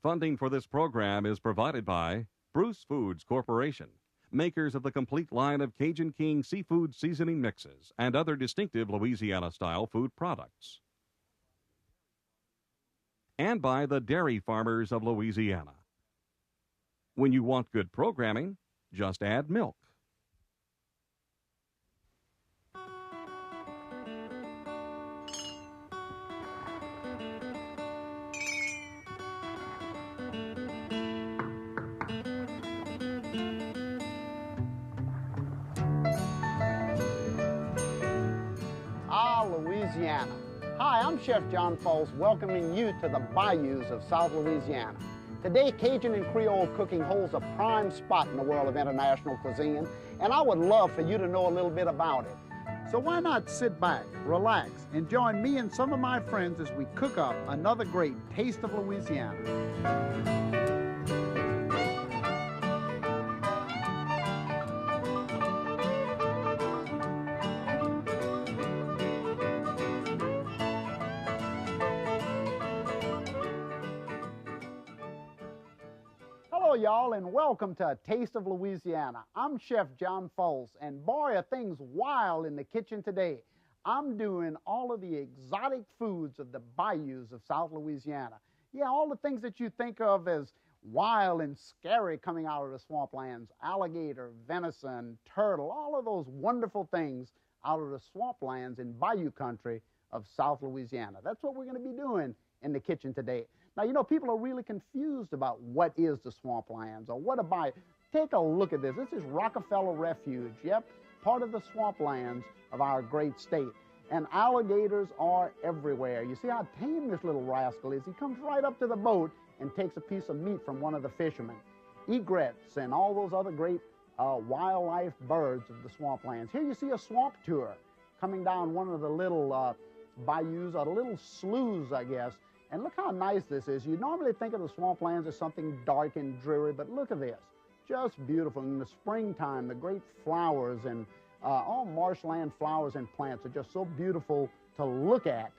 Funding for this program is provided by Bruce Foods Corporation, makers of the complete line of Cajun King seafood seasoning mixes and other distinctive Louisiana-style food products. And by the Dairy Farmers of Louisiana. When you want good programming, just add milk. Louisiana. Hi, I'm Chef John Folse, welcoming you to the bayous of South Louisiana. Today, Cajun and Creole cooking holds a prime spot in the world of international cuisine, and I would love for you to know a little bit about it. So why not sit back, relax, and join me and some of my friends as we cook up another great Taste of Louisiana. Hello, y'all, and welcome to Taste of Louisiana. I'm Chef John Folse, and boy, are things wild in the kitchen today. I'm doing all of the exotic foods of the bayous of South Louisiana. Yeah, all the things that you think of as wild and scary coming out of the swamplands. Alligator, venison, turtle, all of those wonderful things out of the swamplands in bayou country of South Louisiana. That's what we're going to be doing in the kitchen today. Now, you know, people are really confused about what is the swamplands or what a bayou. Take a look at this. This is Rockefeller Refuge. Yep, part of the swamplands of our great state. And alligators are everywhere. You see how tame this little rascal is. He comes right up to the boat and takes a piece of meat from one of the fishermen. Egrets and all those other great wildlife birds of the swamplands. Here you see a swamp tour coming down one of the little bayous, or the little sloughs, I guess. And look how nice this is. You normally think of the swamplands as something dark and dreary, but look at this. Just beautiful. In the springtime, the great flowers and all marshland flowers and plants are just so beautiful to look at.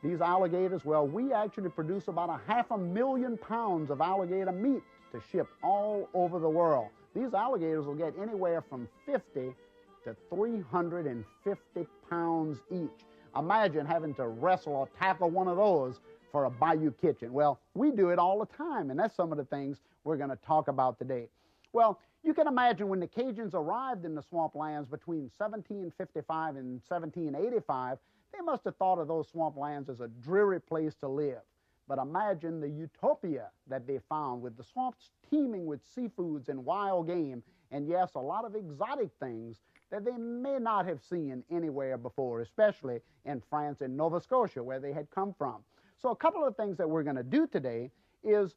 These alligators, well, we actually produce about 500,000 pounds of alligator meat to ship all over the world. These alligators will get anywhere from 50 to 350 pounds each. Imagine having to wrestle or tackle one of those for a bayou kitchen. Well, we do it all the time, and that's some of the things we're going to talk about today. Well, you can imagine when the Cajuns arrived in the swamplands between 1755 and 1785, they must have thought of those swamplands as a dreary place to live. But imagine the utopia that they found, with the swamps teeming with seafoods and wild game, and yes, a lot of exotic things that they may not have seen anywhere before, especially in France and Nova Scotia, where they had come from. So a couple of things that we're going to do today is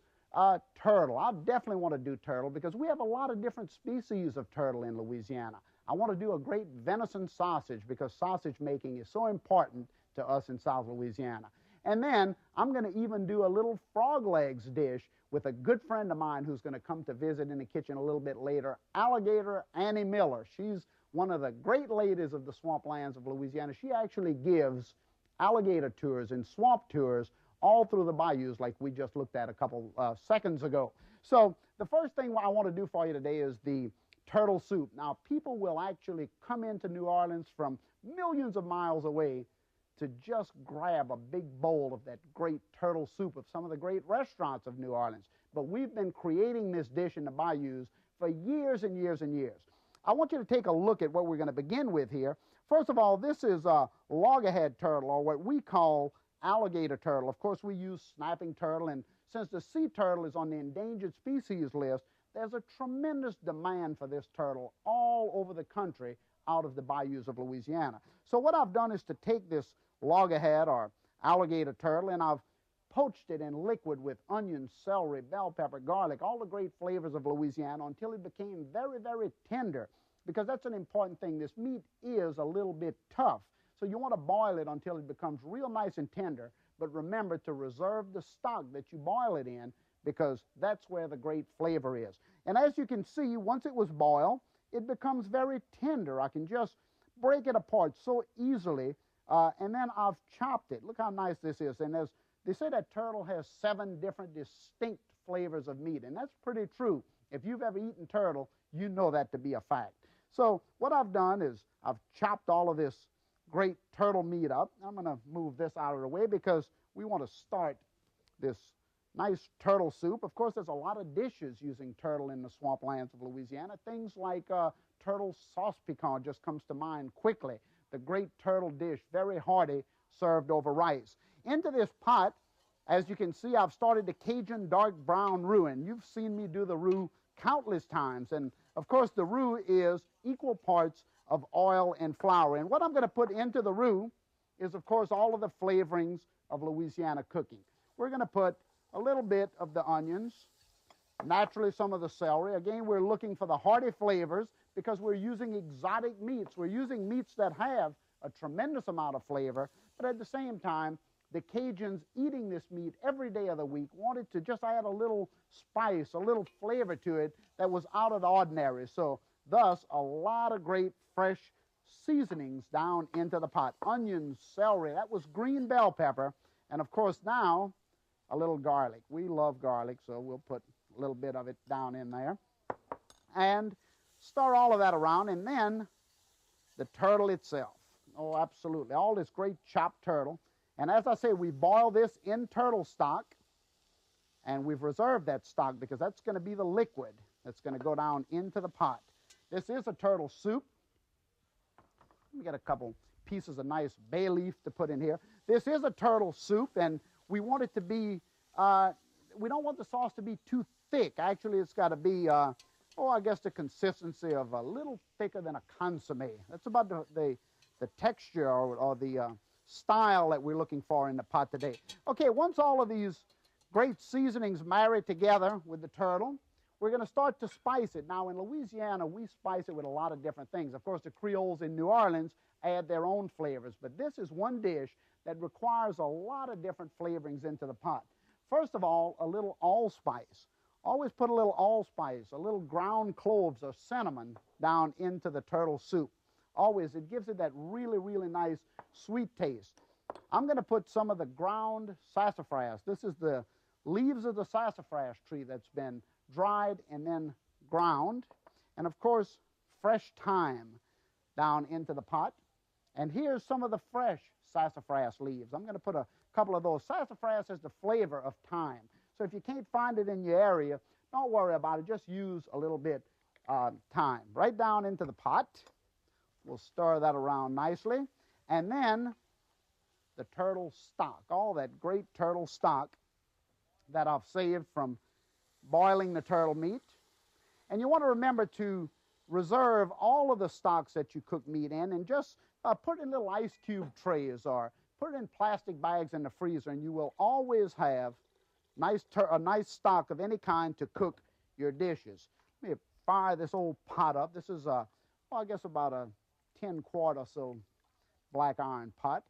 turtle. I definitely want to do turtle because we have a lot of different species of turtle in Louisiana. I want to do a great venison sausage because sausage making is so important to us in South Louisiana. And then I'm going to even do a little frog legs dish with a good friend of mine who's going to come to visit in the kitchen a little bit later, Alligator Annie Miller. She's one of the great ladies of the swamplands of Louisiana. She actually gives alligator tours and swamp tours all through the bayous like we just looked at a couple seconds ago. So the first thing I want to do for you today is the turtle soup. Now, people will actually come into New Orleans from millions of miles away to just grab a big bowl of that great turtle soup of some of the great restaurants of New Orleans. But we've been creating this dish in the bayous for years and years and years. I want you to take a look at what we're going to begin with here. First of all, this is a loggerhead turtle, or what we call alligator turtle. Of course, we use snapping turtle, and since the sea turtle is on the endangered species list, there's a tremendous demand for this turtle all over the country out of the bayous of Louisiana. So what I've done is to take this loggerhead or alligator turtle, and I've poached it in liquid with onion, celery, bell pepper, garlic, all the great flavors of Louisiana until it became very, very tender, because that's an important thing. This meat is a little bit tough, so you want to boil it until it becomes real nice and tender, but remember to reserve the stock that you boil it in, because that's where the great flavor is. And as you can see, once it was boiled, it becomes very tender. I can just break it apart so easily, and then I've chopped it. Look how nice this is, and there's They say that turtle has 7 different distinct flavors of meat, and that's pretty true. If you've ever eaten turtle, you know that to be a fact. So what I've done is I've chopped all of this great turtle meat up. I'm going to move this out of the way because we want to start this nice turtle soup. Of course, there's a lot of dishes using turtle in the swamplands of Louisiana. Things like turtle sauce piquant just comes to mind quickly. The great turtle dish, very hearty, served over rice. Into this pot, as you can see, I've started the Cajun dark brown roux, and you've seen me do the roux countless times. And of course, the roux is equal parts of oil and flour. And what I'm going to put into the roux is, of course, all of the flavorings of Louisiana cooking. We're going to put a little bit of the onions, naturally some of the celery. Again, we're looking for the hearty flavors because we're using exotic meats. We're using meats that have a tremendous amount of flavor, but at the same time, the Cajuns eating this meat every day of the week wanted to just add a little spice, a little flavor to it that was out of the ordinary. So thus, a lot of great fresh seasonings down into the pot. Onions, celery, that was green bell pepper, and of course now, a little garlic. We love garlic, so we'll put a little bit of it down in there. And stir all of that around, and then the turtle itself. Oh, absolutely. All this great chopped turtle. And as I say, we boil this in turtle stock, and we've reserved that stock because that's going to be the liquid that's going to go down into the pot. This is a turtle soup. Let me get a couple pieces of nice bay leaf to put in here. This is a turtle soup, and we want it to be, we don't want the sauce to be too thick. Actually, it's got to be, I guess the consistency of a little thicker than a consomme. That's about the texture or the style that we're looking for in the pot today. Okay, once all of these great seasonings marry together with the turtle, we're going to start to spice it. Now, in Louisiana, we spice it with a lot of different things. Of course, the Creoles in New Orleans add their own flavors, but this is one dish that requires a lot of different flavorings into the pot. First of all, a little allspice. Always put a little allspice, a little ground cloves or cinnamon down into the turtle soup. Always, it gives it that really, really nice sweet taste. I'm going to put some of the ground sassafras. This is the leaves of the sassafras tree that's been dried and then ground. And of course, fresh thyme down into the pot. And here's some of the fresh sassafras leaves. I'm going to put a couple of those. Sassafras is the flavor of thyme. So if you can't find it in your area, don't worry about it. Just use a little bit thyme. Right down into the pot. We'll stir that around nicely. And then the turtle stock, all that great turtle stock that I've saved from boiling the turtle meat. And you want to remember to reserve all of the stocks that you cook meat in and just put in little ice cube trays or put it in plastic bags in the freezer, and you will always have a nice stock of any kind to cook your dishes. Let me fire this old pot up. This is, I guess about a 10-quart or so black iron pot.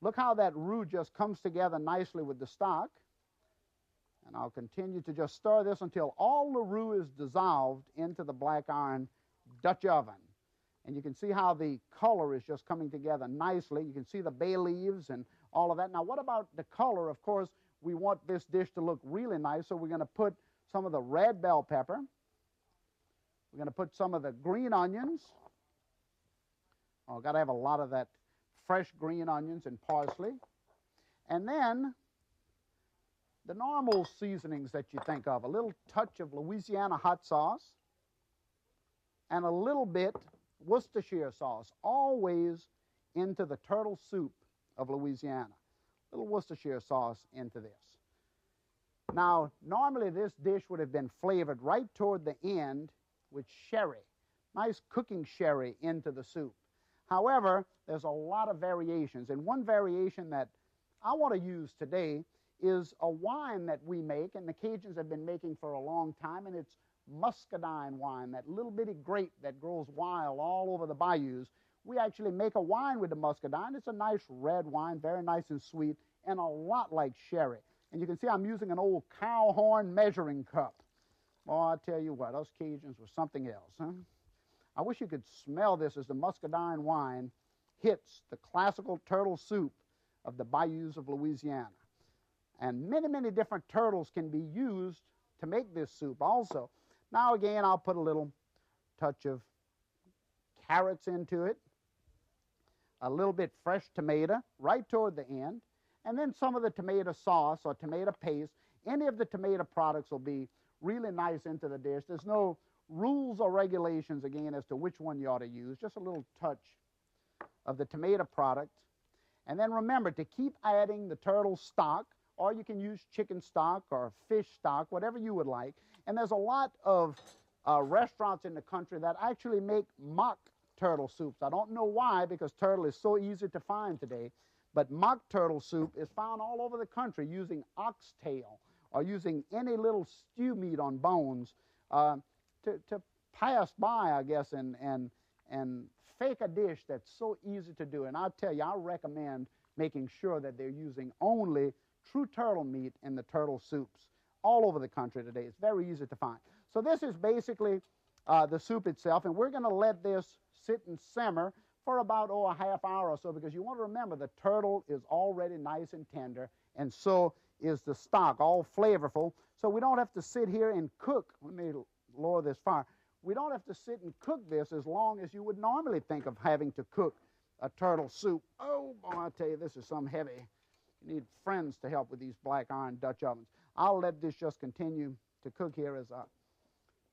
Look how that roux just comes together nicely with the stock. And I'll continue to just stir this until all the roux is dissolved into the black iron Dutch oven. And you can see how the color is just coming together nicely. You can see the bay leaves and all of that. Now, what about the color? Of course, we want this dish to look really nice, so we're going to put some of the red bell pepper. We're going to put some of the green onions. Oh, got to have a lot of that fresh green onions and parsley. And then the normal seasonings that you think of, a little touch of Louisiana hot sauce and a little bit Worcestershire sauce, always into the turtle soup of Louisiana. A little Worcestershire sauce into this. Now, normally this dish would have been flavored right toward the end with sherry, nice cooking sherry into the soup. However, there's a lot of variations, and one variation that I want to use today is a wine that we make, and the Cajuns have been making for a long time, and it's muscadine wine, that little bitty grape that grows wild all over the bayous. We actually make a wine with the muscadine. It's a nice red wine, very nice and sweet, and a lot like sherry. And you can see I'm using an old cow horn measuring cup. Oh, I tell you what, us Cajuns were something else, huh? I wish you could smell this as the muscadine wine hits the classical turtle soup of the bayous of Louisiana. And many, many different turtles can be used to make this soup also. Now again, I'll put a little touch of carrots into it, a little bit fresh tomato right toward the end, and then some of the tomato sauce or tomato paste. Any of the tomato products will be really nice into the dish. There's no rules or regulations, again, as to which one you ought to use. Just a little touch of the tomato product. And then remember to keep adding the turtle stock, or you can use chicken stock or fish stock, whatever you would like. And there's a lot of restaurants in the country that actually make mock turtle soups. I don't know why, because turtle is so easy to find today. But mock turtle soup is found all over the country using oxtail or using any little stew meat on bones to pass by, I guess, and fake a dish that's so easy to do. And I'll tell you, I recommend making sure that they're using only true turtle meat in the turtle soups all over the country today. It's very easy to find. So this is basically the soup itself, and we're going to let this sit and simmer for about a half hour or so, because you want to remember the turtle is already nice and tender, and so is the stock, all flavorful. So we don't have to sit here and cook. Let me lower this fire. We don't have to sit and cook this as long as you would normally think of having to cook a turtle soup. Oh, boy, I tell you, this is some heavy. You need friends to help with these black iron Dutch ovens. I'll let this just continue to cook here as I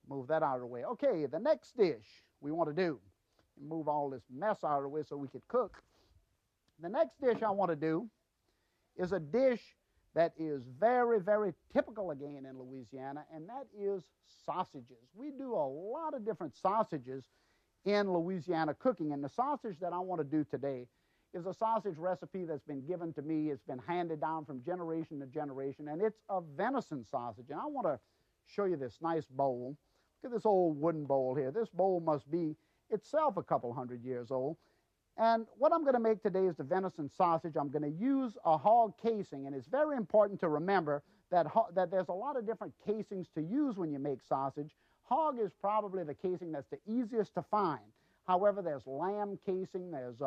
move that out of the way. Okay, the next dish we want to do, move all this mess out of the way so we could cook. The next dish I want to do is a dish that is very, very typical again in Louisiana, and that is sausages. We do a lot of different sausages in Louisiana cooking, and the sausage that I want to do today is a sausage recipe that's been given to me. It's been handed down from generation to generation, and it's a venison sausage. And I want to show you this nice bowl. Look at this old wooden bowl here. This bowl must be itself a couple hundred years old. And what I'm going to make today is the venison sausage. I'm going to use a hog casing, and it's very important to remember that there's a lot of different casings to use when you make sausage. Hog is probably the casing that's the easiest to find. However, there's lamb casing, there's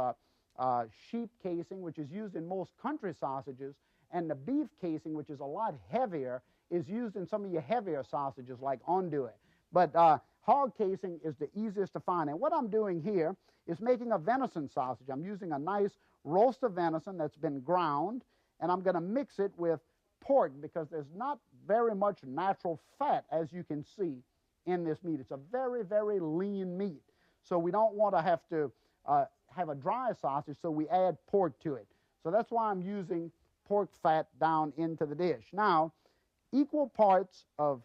sheep casing, which is used in most country sausages, and the beef casing, which is a lot heavier, is used in some of your heavier sausages like andouille. But hog casing is the easiest to find. And what I'm doing here is making a venison sausage. I'm using a nice roast of venison that's been ground, and I'm going to mix it with pork because there's not very much natural fat, as you can see, in this meat. It's a very, very lean meat. So we don't want to have a dry sausage, so we add pork to it. So that's why I'm using pork fat down into the dish. Now, equal parts of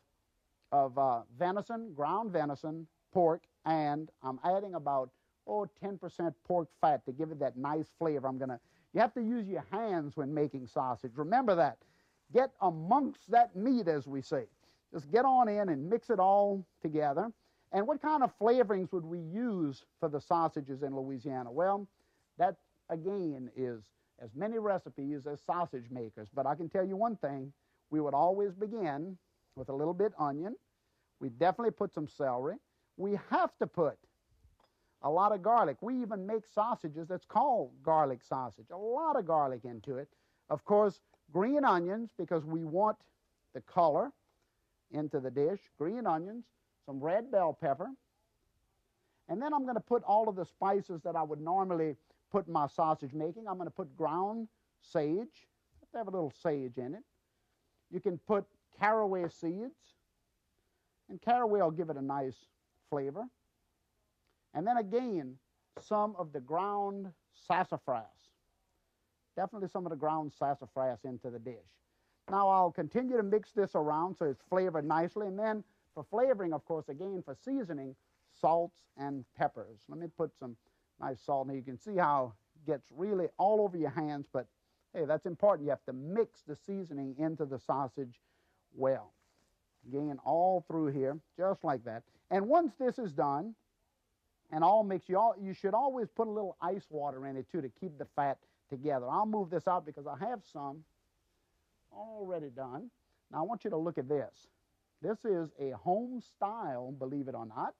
venison, ground venison, pork, and I'm adding about 10% pork fat to give it that nice flavor. You have to use your hands when making sausage. Remember that. Get amongst that meat, as we say. Just get on in and mix it all together. And what kind of flavorings would we use for the sausages in Louisiana? Well, that, again, is as many recipes as sausage makers. But I can tell you one thing. We would always begin with a little bit onion. We definitely put some celery. We have to put a lot of garlic. We even make sausages that's called garlic sausage. A lot of garlic into it. Of course, green onions, because we want the color into the dish. Green onions, some red bell pepper. And then I'm going to put all of the spices that I would normally put in my sausage making. I'm going to put ground sage. Have to have a little sage in it. You can put caraway seeds. And caraway will give it a nice flavor. And then again, some of the ground sassafras. Definitely some of the ground sassafras into the dish. Now I'll continue to mix this around so it's flavored nicely. And then for flavoring, of course, again, for seasoning, salts and peppers. Let me put some nice salt in here. You can see how it gets really all over your hands, but hey, that's important. You have to mix the seasoning into the sausage well. Again, all through here, just like that. And once this is done and all mixed, you should always put a little ice water in it, too, to keep the fat together. I'll move this out because I have some already done. Now, I want you to look at this. This is a home-style, believe it or not,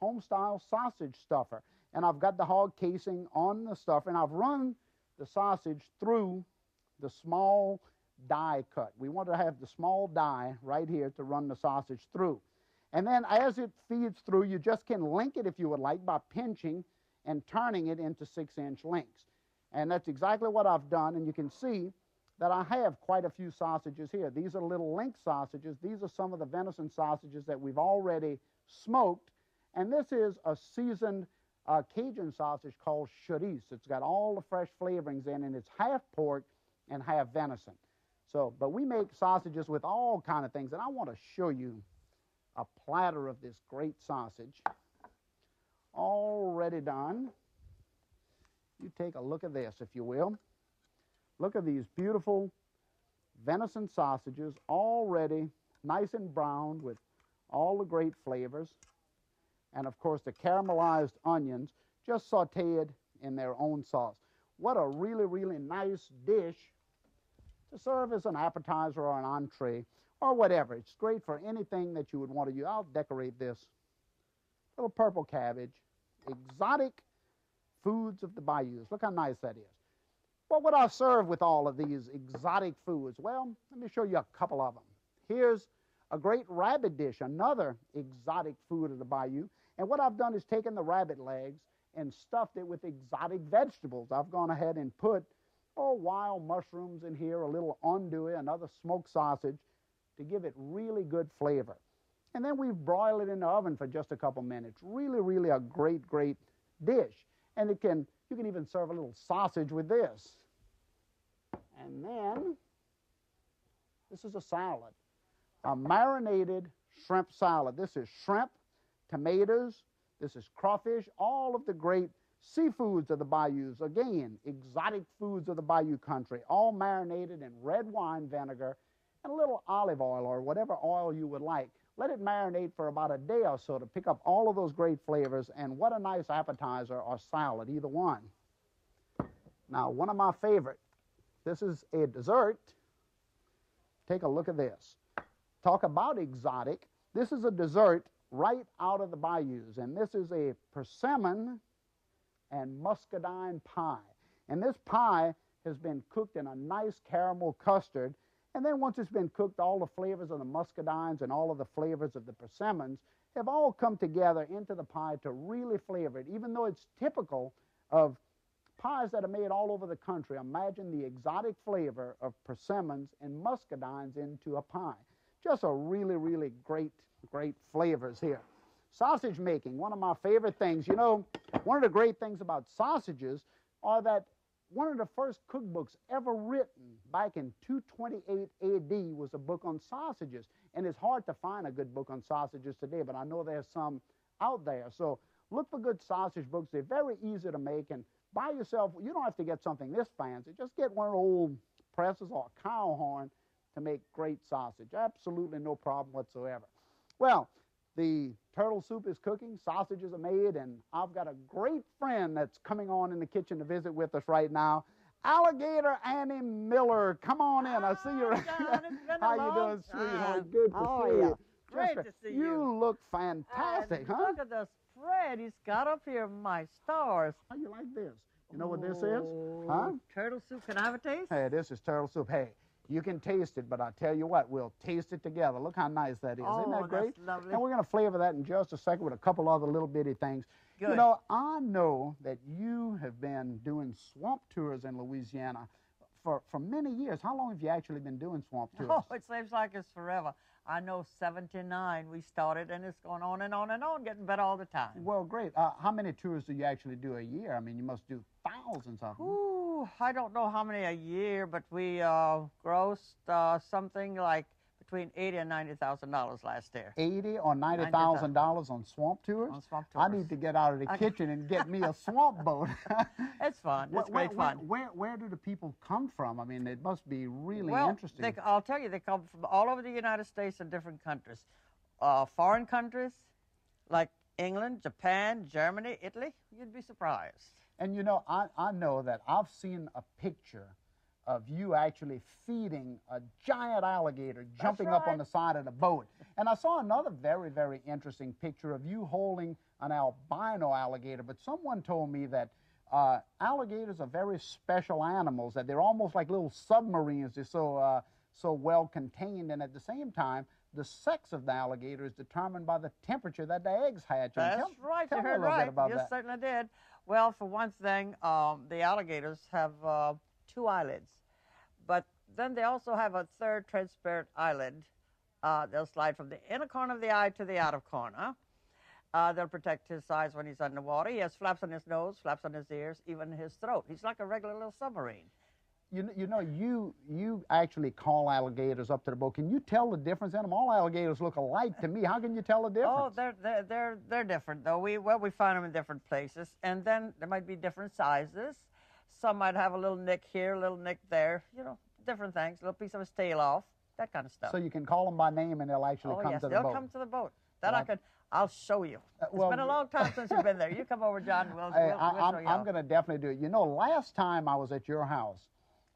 home-style sausage stuffer. And I've got the hog casing on the stuffer, and I've run the sausage through the small die cut. We want to have the small die right here to run the sausage through. And then as it feeds through, you just can link it, if you would like, by pinching and turning it into 6-inch links. And that's exactly what I've done, and you can see that I have quite a few sausages here. These are little link sausages. These are some of the venison sausages that we've already smoked, and this is a seasoned Cajun sausage called chorizo. It's got all the fresh flavorings in, and it's half pork and half venison. So, but we make sausages with all kind of things, and I want to show you a platter of this great sausage, already done. You take a look at this, if you will. Look at these beautiful venison sausages, already nice and browned with all the great flavors. And, of course, the caramelized onions just sauteed in their own sauce. What a really, really nice dish to serve as an appetizer or an entree or whatever. It's great for anything that you would want to use. I'll decorate this. Little purple cabbage. Exotic foods of the bayous. Look how nice that is. What would I serve with all of these exotic foods? Well, let me show you a couple of them. Here's a great rabbit dish, another exotic food of the bayou. And what I've done is taken the rabbit legs and stuffed it with exotic vegetables. I've gone ahead and put, wild mushrooms in here, a little andouille, another smoked sausage, to give it really good flavor. And then we broil it in the oven for just a couple minutes. Really, really a great, great dish. And you can even serve a little sausage with this. And then, this is a salad, a marinated shrimp salad. This is shrimp, tomatoes, this is crawfish, all of the great seafoods of the bayous. Again, exotic foods of the bayou country, all marinated in red wine vinegar and a little olive oil or whatever oil you would like. Let it marinate for about a day or so to pick up all of those great flavors, and what a nice appetizer or salad, either one. Now, one of my favorite, this is a dessert. Take a look at this. Talk about exotic. This is a dessert right out of the bayous, and this is a persimmon and muscadine pie. And this pie has been cooked in a nice caramel custard, and then once it's been cooked, all the flavors of the muscadines and all of the flavors of the persimmons have all come together into the pie to really flavor it. Even though it's typical of pies that are made all over the country, imagine the exotic flavor of persimmons and muscadines into a pie. Just a really, really great, great flavors here. Sausage making, one of my favorite things. You know, one of the great things about sausages are that one of the first cookbooks ever written back in 228 AD was a book on sausages. And it's hard to find a good book on sausages today, but I know there's some out there. So look for good sausage books. They're very easy to make. And buy yourself, you don't have to get something this fancy. Just get one of the old presses or a cow horn to make great sausage. Absolutely no problem whatsoever. Well, the turtle soup is cooking, sausages are made, and I've got a great friend that's coming on in the kitchen to visit with us right now. Alligator Annie Miller, come on in. I see you. John, it's been How a you long doing, sweetheart? Good to how see are you. ya? Great to see you. You look fantastic, And huh? Look at the spread he's got up here, my stars. How you like this? You know what this is? Huh? Turtle soup. Can I have a taste? Hey, this is turtle soup. Hey, you can taste it, but I tell you what, we'll taste it together. Look how nice that is. Isn't that great? That's lovely. And we're going to flavor that in just a second with a couple other little bitty things. Good. You know, I know that you have been doing swamp tours in Louisiana for many years. How long have you actually been doing swamp tours? Oh, it seems like it's forever. I know 79 we started, and it's going on and on and on, getting better all the time. Well, great. How many tours do you actually do a year? I mean, you must do thousands of them. Ooh, I don't know how many a year, but we grossed something like between $80,000 and $90,000 last year. $80,000 or $90,000 on swamp tours? On swamp tours. I need to get out of the kitchen and get me a swamp boat. It's fun. It's great fun. Where do the people come from? I mean, it must be really Well, interesting. I'll tell you, they come from all over the United States and different countries. Foreign countries like England, Japan, Germany, Italy, you'd be surprised. And you know, I know that I've seen a picture of you actually feeding a giant alligator jumping up on the side of the boat. And I saw another very, very interesting picture of you holding an albino alligator, but someone told me that Alligators are very special animals, that they're almost like little submarines. They're so well contained, and at the same time, the sex of the alligator is determined by the temperature that the eggs hatch. That's right. Tell You me a heard little bit right. about You that. certainly did. Well, for one thing, the alligators have 2 eyelids, but then they also have a third transparent eyelid. They'll slide from the inner corner of the eye to the outer corner. They'll protect his eyes when he's underwater. He has flaps on his nose, flaps on his ears, even his throat. He's like a regular little submarine. You actually call alligators up to the boat. Can you tell the difference in them? All alligators look alike to me. How can you tell the difference? Oh, they're different though. We find them in different places, and then there might be different sizes. Some might have a little nick here, a little nick there. You know, different things. A little piece of his tail off, that kind of stuff. So you can call them by name, and they'll actually come to the boat. They'll come to the boat. That Well, I'll show you. It's been a long time since you've been there. You come over, John. We'll show you. I'm going to definitely do it. You know, last time I was at your house,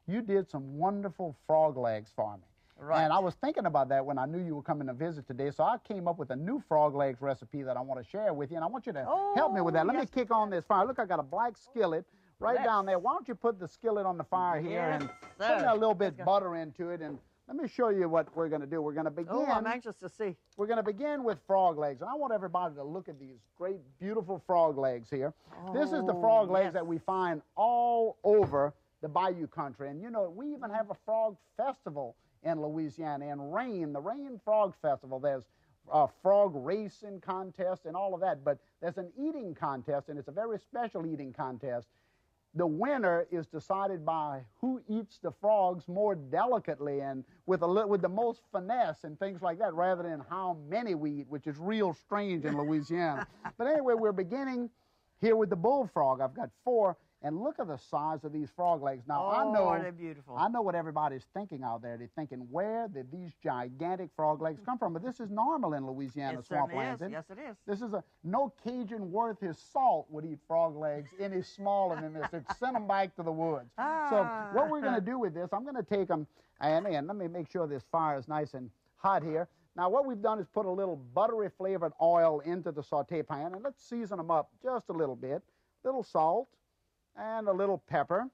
you did some wonderful frog legs for me. Right. And I was thinking about that when I knew you were coming to visit today, so I came up with a new frog legs recipe that I want to share with you, and I want you to help me with that. Let me kick on this fire. Look, I got a black skillet right down there. Why don't you put the skillet on the fire here and put a little bit butter into it, and let me show you what we're going to do. We're going to begin. Oh, I'm anxious to see. We're going to begin with frog legs, and I want everybody to look at these great, beautiful frog legs here. This is the frog legs that we find all over the Bayou country, and you know, we even have a frog festival in Louisiana, in Rain, the Rain Frog Festival. There's a frog racing contest and all of that, but there's an eating contest, and it's a very special eating contest. The winner is decided by who eats the frogs more delicately and with the most finesse and things like that, rather than how many we eat, which is real strange in Louisiana. But anyway, we're beginning here with the bullfrog. I've got 4, and look at the size of these frog legs. Now, they're beautiful. I know what everybody's thinking out there. They're thinking, where did these gigantic frog legs come from? But this is normal in Louisiana swamplands. Yes, it is. This is no Cajun worth his salt would eat frog legs any smaller than this. They'd send them back to the woods. So what we're going to do with this, I'm going to take them, and let me make sure this fire is nice and hot here. Now, what we've done is put a little buttery flavored oil into the saute pan, and let's season them up just a little bit. Little salt and a little pepper.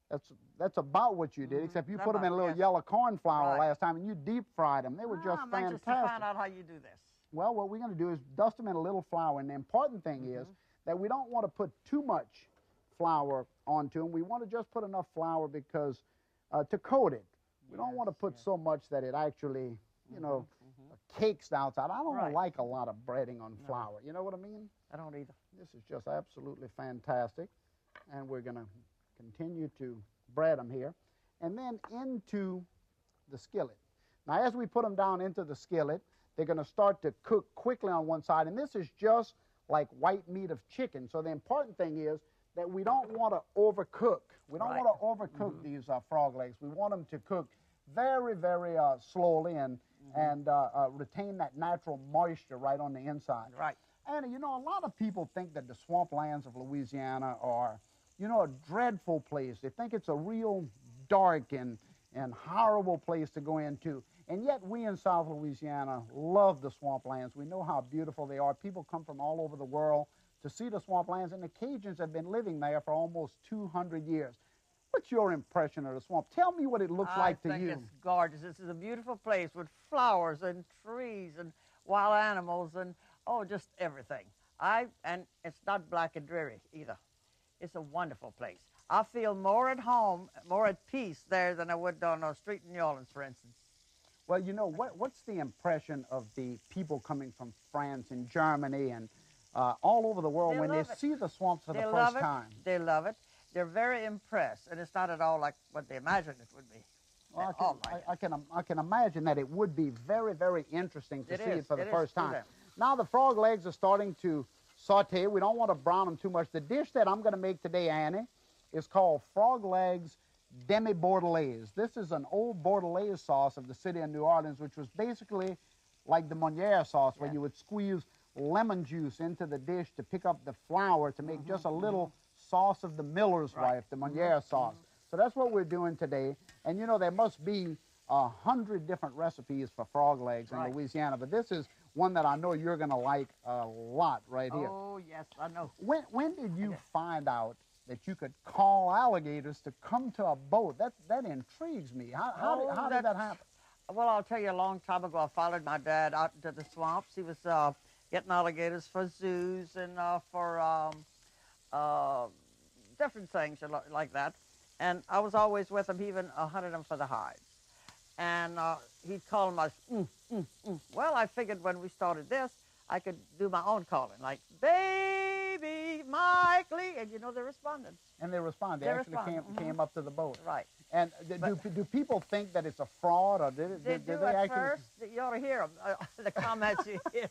That's about what you did, except you put them in a little yellow corn flour last time, and you deep fried them. They were just fantastic. I'm anxious to find out how you do this. Well, what we're going to do is dust them in a little flour, and the important thing is that we don't want to put too much flour onto them. We want to just put enough flour because to coat it. We don't want to put so much that it actually, you know, cakes the outside. I don't like a lot of breading on flour. You know what I mean? I don't either. This is just absolutely fantastic. And we're going to continue to bread them here. And then into the skillet. Now, as we put them down into the skillet, they're going to start to cook quickly on one side. And this is just like white meat of chicken. So the important thing is that we don't want to overcook. We don't want to overcook these frog legs. We want them to cook very, very slowly and retain that natural moisture right on the inside. Right. And, you know, a lot of people think that the swamplands of Louisiana are, you know, a dreadful place. They think it's a real dark and horrible place to go into. And yet we in South Louisiana love the swamplands. We know how beautiful they are. People come from all over the world to see the swamplands, and the Cajuns have been living there for almost 200 years. What's your impression of the swamp? Tell me what it looks like to you. I think it's gorgeous. This is a beautiful place with flowers and trees and wild animals and, just everything. And it's not black and dreary either. It's a wonderful place. I feel more at home, more at peace there than I would on a street in New Orleans, for instance. Well, you know, what's the impression of the people coming from France and Germany and all over the world when they see the swamps for the first time? They love it. They're very impressed, and it's not at all like what they imagined it would be. Well, I can imagine that it would be very, very interesting to see it for the first time. Now the frog legs are starting to saute. We don't want to brown them too much. The dish that I'm going to make today, Annie, is called Frog Legs Demi Bordelaise. This is an old Bordelaise sauce of the city of New Orleans, which was basically like the Moniere sauce, where you would squeeze lemon juice into the dish to pick up the flour to make just a little sauce of the miller's wife, the Moniere sauce. So that's what we're doing today. And you know, there must be 100 different recipes for frog legs in Louisiana, but this is one that I know you're going to like a lot right here. Oh, yes, I know. When did you find out that you could call alligators to come to a boat. That intrigues me. How did that happen? Well, I'll tell you, a long time ago, I followed my dad out into the swamps. He was getting alligators for zoos and for different things like that. And I was always with him, even hunted them for the hides. And he'd call them, Well, I figured when we started this, I could do my own calling, like, baby, Mike Lee, and they responded. And they responded. They actually came up to the boat. Right. And do people think that it's a fraud, or did they actually? First, you ought to hear them, the comments you hear.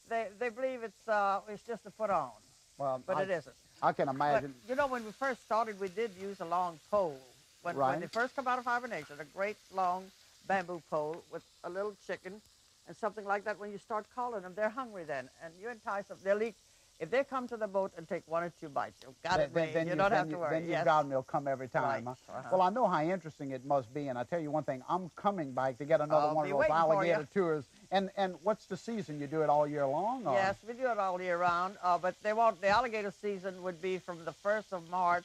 They believe it's just a put on, but it isn't. I can imagine. But, when we first started, we did use a long pole. When they first come out of hibernation, a great long bamboo pole with a little chicken and something like that. When you start calling them, they're hungry then, and you entice them. They'll eat. If they come to the boat and take 1 or 2 bites, you've got it made. You don't have to worry. Then you've got them. They'll come every time. Right. Huh? Well, I know how interesting it must be, and I tell you one thing, I'm coming back to get another one of those alligator tours. And what's the season? You do it all year long? Or? Yes, we do it all year round, but the alligator season would be from the 1st of March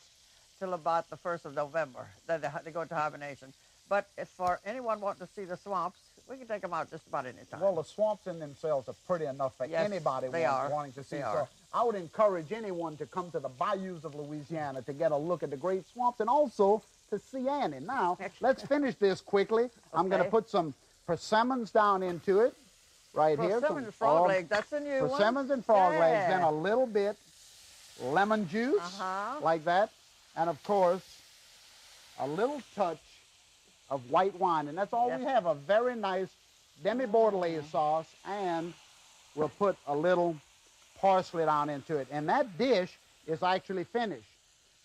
till about the 1st of November. Then they go into hibernation. But if for anyone wanting to see the swamps, we can take them out just about any time. Well, the swamps in themselves are pretty enough for anybody wanting to see. So I would encourage anyone to come to the bayous of Louisiana to get a look at the great swamps and also to see Annie. Now, let's finish this quickly. Okay. I'm going to put some persimmons down into it right here. Persimmons and frog legs, that's a new one. Persimmons and frog legs, then a little bit lemon juice, like that. And, of course, a little touch of white wine. And that's all we have, a very nice Demi Bordelaise sauce, and we'll put a little parsley down into it. And that dish is actually finished.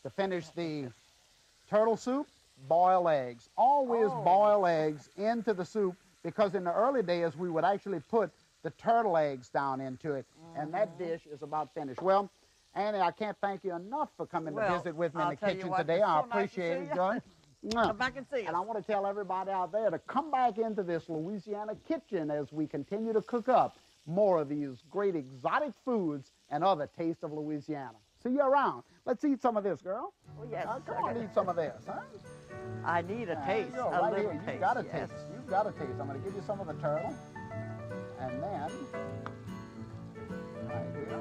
To finish the turtle soup, boil eggs. Always boil eggs into the soup, because in the early days, we would actually put the turtle eggs down into it. And that dish is about finished. Well, Annie, I can't thank you enough for coming to visit with me in the kitchen today. I appreciate it, John. Come back and see us. And I want to tell everybody out there to come back into this Louisiana kitchen as we continue to cook up more of these great exotic foods and other tastes of Louisiana. See you around. Let's eat some of this, girl. Oh, yes. Come on, eat some of this, huh? I need a taste, a right little here. taste. You've got a taste. You've got a taste. I'm going to give you some of the turtle. And then, right here.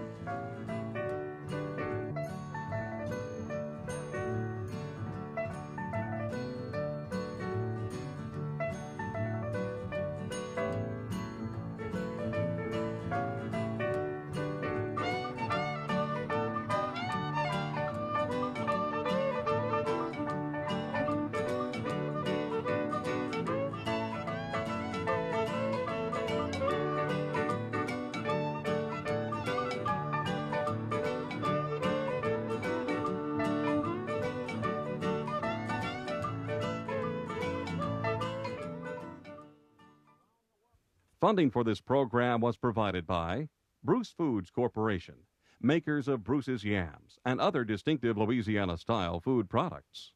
Funding for this program was provided by Bruce Foods Corporation, makers of Bruce's Yams and other distinctive Louisiana-style food products.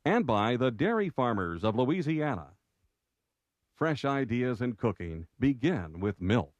And by the Dairy Farmers of Louisiana. Fresh ideas in cooking begin with milk.